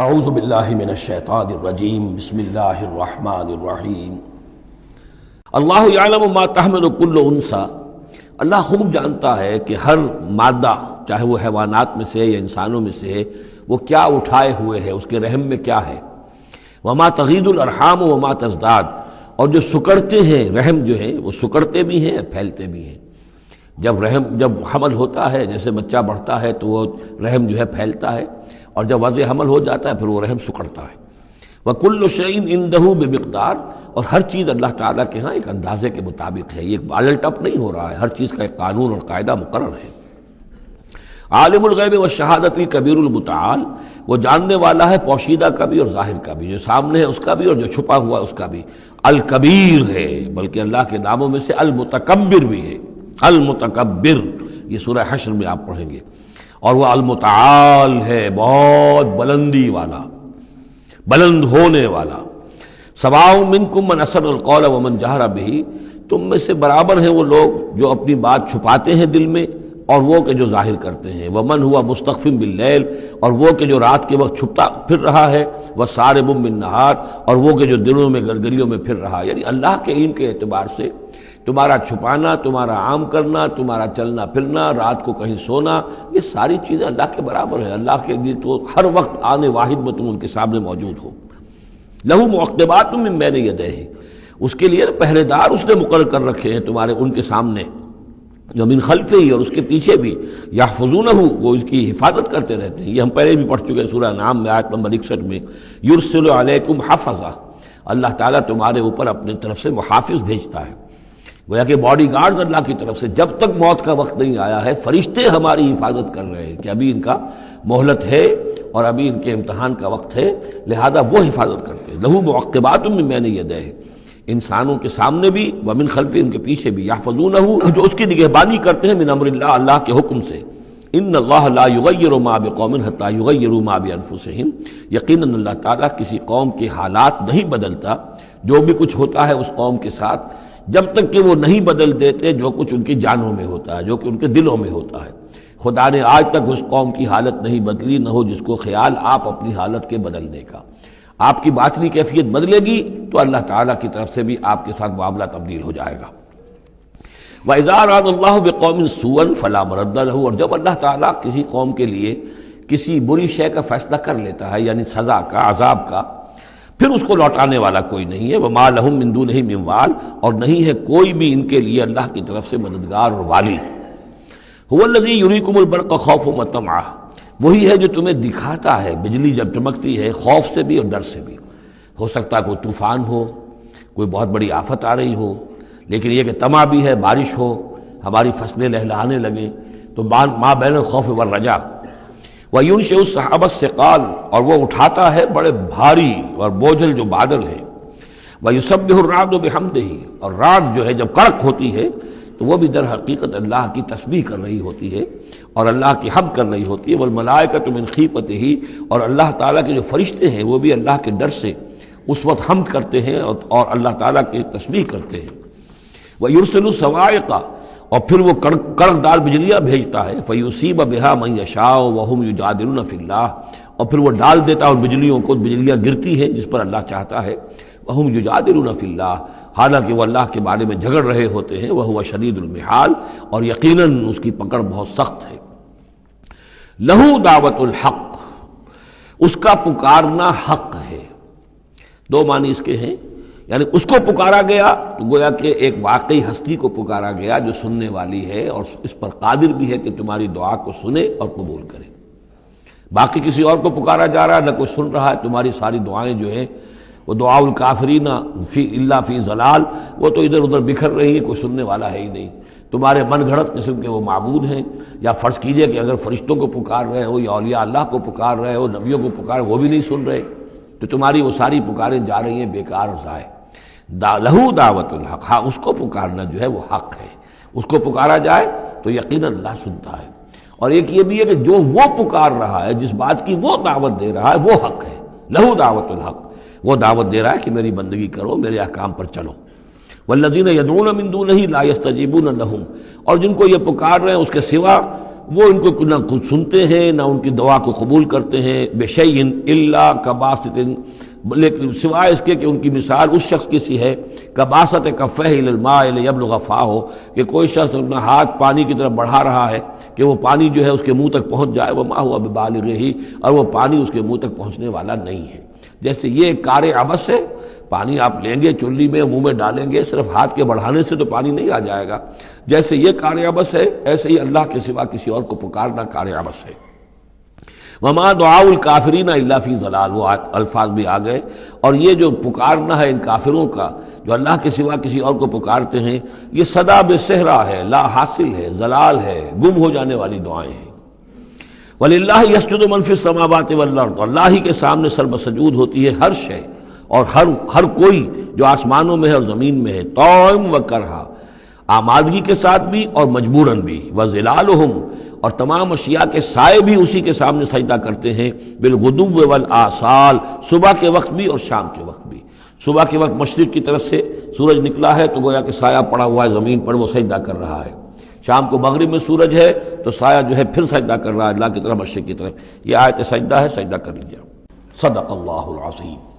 اعوذ باللہ من الشیطان الرجیم بسم اللہ الرحمن الرحیم اللہ یعلم ما تحمل کل انثی، اللہ خوب جانتا ہے کہ ہر مادہ چاہے وہ حیوانات میں سے یا انسانوں میں سے وہ کیا اٹھائے ہوئے ہے، اس کے رحم میں کیا ہے۔ وما تغید الارحام وما تزداد، اور جو سکڑتے ہیں رحم جو ہے وہ سکڑتے بھی ہیں اور پھیلتے بھی ہیں۔ جب حمل ہوتا ہے، جیسے بچہ بڑھتا ہے تو وہ رحم جو ہے پھیلتا ہے، اور جب وضع حمل ہو جاتا ہے پھر وہ رحم سکڑتا ہے۔ وَكُلُّ شَيْءٍ عِندَهُ بِمِقْدَار، اور ہر چیز اللہ تعالیٰ کے ہاں ایک اندازے کے مطابق ہے، یہ بالل ٹپ نہیں ہو رہا ہے، ہر چیز کا ایک قانون اور قاعدہ مقرر ہے۔ عالم الغیب والشہادۃ الکبیر المتعال، وہ جاننے والا ہے پوشیدہ کا بھی اور ظاہر کا بھی، جو سامنے ہے اس کا بھی اور جو چھپا ہوا اس کا بھی۔ الکبیر ہے، بلکہ اللہ کے ناموں میں سے المتکبر بھی ہے، المتکبر، یہ سورہ حشر میں آپ پڑھیں گے۔ اور وہ المتعال ہے، بہت بلندی والا، بلند ہونے والا۔ سواء منکم من اسر القول ومن جہر بہ، تم میں سے برابر ہیں وہ لوگ جو اپنی بات چھپاتے ہیں دل میں اور وہ کہ جو ظاہر کرتے ہیں۔ ومن ہوا مستخف باللیل، اور وہ کہ جو رات کے وقت چھپتا پھر رہا ہے۔ وسارب بالنہار، اور وہ کہ جو دنوں میں گرگریوں میں پھر رہا ہے۔ یعنی اللہ کے علم کے اعتبار سے تمہارا چھپانا، تمہارا عام کرنا، تمہارا چلنا پھرنا، رات کو کہیں سونا، یہ ساری چیزیں اللہ کے برابر ہیں۔ اللہ کے لیے تو ہر وقت آنے واحد میں تم ان کے سامنے موجود ہو۔ لہو معقبات من بین یدیہ، اس کے لیے پہرے دار اس نے مقرر کر رکھے ہیں تمہارے ان کے سامنے، جو من خلفہ ہی، اور اس کے پیچھے بھی، یحفظونہ، وہ اس کی حفاظت کرتے رہتے ہیں۔ یہ ہم پہلے بھی پڑھ چکے ہیں سورہ انعام میں آیت نمبر 61 میں۔ یرسل علیکم حفظہ، اللہ تعالیٰ تمہارے اوپر اپنی طرف سے محافظ بھیجتا ہے۔ گویا کہ باڈی گارڈز اللہ کی طرف سے، جب تک موت کا وقت نہیں آیا ہے فرشتے ہماری حفاظت کر رہے ہیں کہ ابھی ان کا مہلت ہے اور ابھی ان کے امتحان کا وقت ہے، لہذا وہ حفاظت کرتے ہیں۔ لہو معقبات من بین یدیہ، انسانوں کے سامنے بھی، ومن خلفہ، ان کے پیچھے بھی، یحفظونہ، جو اس کی نگہبانی کرتے ہیں، من امر اللہ، اللہ کے حکم سے۔ ان اللہ لا یغیر ما بقوم حتی یغیروا ما بانفسہم، یقیناً اللہ تعالیٰ کسی قوم کے حالات نہیں بدلتا، جو بھی کچھ ہوتا ہے اس قوم کے ساتھ، جب تک کہ وہ نہیں بدل دیتے جو کچھ ان کی جانوں میں ہوتا ہے، جو کہ ان کے دلوں میں ہوتا ہے۔ خدا نے آج تک اس قوم کی حالت نہیں بدلی، نہ ہو جس کو خیال آپ اپنی حالت کے بدلنے کا۔ آپ کی باطنی کیفیت بدلے گی تو اللہ تعالیٰ کی طرف سے بھی آپ کے ساتھ معاملہ تبدیل ہو جائے گا۔ وَإِذَا أَرَادَ اللَّهُ بِقَوْمٍ سُوءًا فَلَا مَرَدَّ لَهُ، اور جب اللہ تعالیٰ کسی قوم کے لیے کسی بری شے کا فیصلہ کر لیتا ہے، یعنی سزا کا، عذاب کا، پھر اس کو لوٹانے والا کوئی نہیں ہے۔ وَمَا لَهُم مِّن دُونِهِ مِن وَالٍ، اور نہیں ہے کوئی بھی ان کے لیے اللہ کی طرف سے مددگار اور والی۔ هُوَ الَّذِي يُرِيكُمُ الْبَرْقَ خَوْفًا وَطَمَعًا، وہی ہے جو تمہیں دکھاتا ہے بجلی جب چمکتی ہے، خوف سے بھی اور ڈر سے بھی۔ ہو سکتا ہے کوئی طوفان ہو، کوئی بہت بڑی آفت آ رہی ہو، لیکن یہ کہ طمع بھی ہے، بارش ہو، ہماری فصلیں لہلہانے لگیں، تو ما بین الخوف والرجاء۔ وَيُنشِئُ السَّحَابَ الثِّقَالَ، اور وہ اٹھاتا ہے بڑے بھاری اور بوجھل جو بادل ہیں۔ وَيُسَبِّحُ الرَّعْدُ بِحَمْدِهِ، اور رعد جو ہے جب کڑک ہوتی ہے تو وہ بھی در حقیقت اللہ کی تسبیح کر رہی ہوتی ہے اور اللہ کی حمد کر رہی ہوتی ہے۔ وَالْمَلَائِكَةُ مِنْ خِیفَتِهِ، اور اللہ تعالیٰ کے جو فرشتے ہیں وہ بھی اللہ کے ڈر سے اس وقت حمد کرتے ہیں اور اللہ تعالیٰ کی تسبیح کرتے ہیں۔ وَيُرْسِلُ الصَّوَاعِقَ، اور پھر وہ کڑک دار بجلیاں بھیجتا ہے۔ فَيُصِيبَ بِهَا مَن يَشَاءُ وَهُمْ يُجَادِلُونَ فِي اللَّهِ، اور پھر وہ ڈال دیتا ہے ان بجلیوں کو، بجلیاں گرتی ہیں جس پر اللہ چاہتا ہے۔ وَهُمْ يُجَادِلُونَ فِي اللَّهِ، حالانکہ وہ اللہ کے بارے میں جھگڑ رہے ہوتے ہیں۔ وَهُوَ شَدِيدُ الْمِحَالِ، اور یقیناً اس کی پکڑ بہت سخت ہے۔ لَهُ دعوت الحق، اس کا پکارنا حق ہے۔ دو معنی اس کے ہیں، یعنی اس کو پکارا گیا تو گویا کہ ایک واقعی ہستی کو پکارا گیا جو سننے والی ہے اور اس پر قادر بھی ہے کہ تمہاری دعا کو سنے اور قبول کرے۔ باقی کسی اور کو پکارا جا رہا ہے، نہ کوئی سن رہا ہے، تمہاری ساری دعائیں جو ہیں وہ دعاء الکافرین الا فی ضلال، وہ تو ادھر ادھر بکھر رہی ہیں، کوئی سننے والا ہے ہی نہیں۔ تمہارے من گھڑت قسم کے وہ معبود ہیں، یا فرض کیجئے کہ اگر فرشتوں کو پکار رہے ہو یا اولیاء اللہ کو پکار رہے ہو، نبیوں کو پکار، وہ بھی نہیں سن رہے، تو تمہاری وہ ساری پکاریں جا رہی ہیں بیکار اور ضائع۔ لہو دعوت الحق، ہاں اس کو پکارنا جو ہے وہ حق ہے، اس کو پکارا جائے تو یقیناً اللہ سنتا ہے۔ اور ایک یہ بھی ہے کہ جو وہ پکار رہا ہے، جس بات کی وہ دعوت دے رہا ہے، وہ حق ہے۔ لہو دعوت الحق، وہ دعوت دے رہا ہے کہ میری بندگی کرو، میرے احکام پر چلو۔ والذین یدعون من دونہ لا یستجیبون لہم، اور جن کو یہ پکار رہے ہیں اس کے سوا وہ ان کو نہ خود سنتے ہیں نہ ان کی دعا کو قبول کرتے ہیں، بشیء الا کباسط، لیکن سوائے اس کے کہ ان کی مثال اس شخص کی سی ہے کباسط کفیہ الی الماء لیبلغ فاہ، کہ کوئی شخص اپنا ہاتھ پانی کی طرف بڑھا رہا ہے کہ وہ پانی جو ہے اس کے منہ تک پہنچ جائے، وما هو ببالغہ، اور وہ پانی اس کے منہ تک پہنچنے والا نہیں ہے۔ جیسے یہ کار عبث ہے، پانی آپ لیں گے چلی میں منہ میں ڈالیں گے، صرف ہاتھ کے بڑھانے سے تو پانی نہیں آ جائے گا، جیسے یہ کار عبث ہے ایسے ہی اللہ کے سوا کسی اور کو پکارنا کار عبث ہے۔ وما دعاء الکافرین الا فی ضلال، وہ الفاظ بھی آ گئے، اور یہ جو پکارنا ہے ان کافروں کا جو اللہ کے سوا کسی اور کو پکارتے ہیں، یہ صدا بے صحرا ہے، لا حاصل ہے، ضلال ہے، گم ہو جانے والی دعائیں ہیں۔ وَلِلَّهِ يَسْجُدُ مَن فِي السَّمَاوَاتِ وَالْأَرْضِ، اللہ ہی کے سامنے سر بسجود ہوتی ہے ہر شے اور ہر کوئی جو آسمانوں میں ہے اور زمین میں ہے، طاعم و کرہا، آمادگی کے ساتھ بھی اور مجبوراً بھی، وَظِلَالُهُمْ، اور تمام اشیاء کے سائے بھی اسی کے سامنے سجدہ کرتے ہیں، بالغدو والآصال، صبح کے وقت بھی اور شام کے وقت بھی۔ صبح کے وقت مشرق کی طرف سے سورج نکلا ہے تو گویا کہ سایہ پڑا ہوا ہے زمین پر، وہ سجدہ کر رہا ہے۔ شام کو مغرب میں سورج ہے تو سایہ جو ہے پھر سجدہ کر رہا ہے اللہ کی طرف، مشرق کی طرف۔ یہ آیت سجدہ ہے، سجدہ کر لیجیے۔ صدق اللہ العظیم۔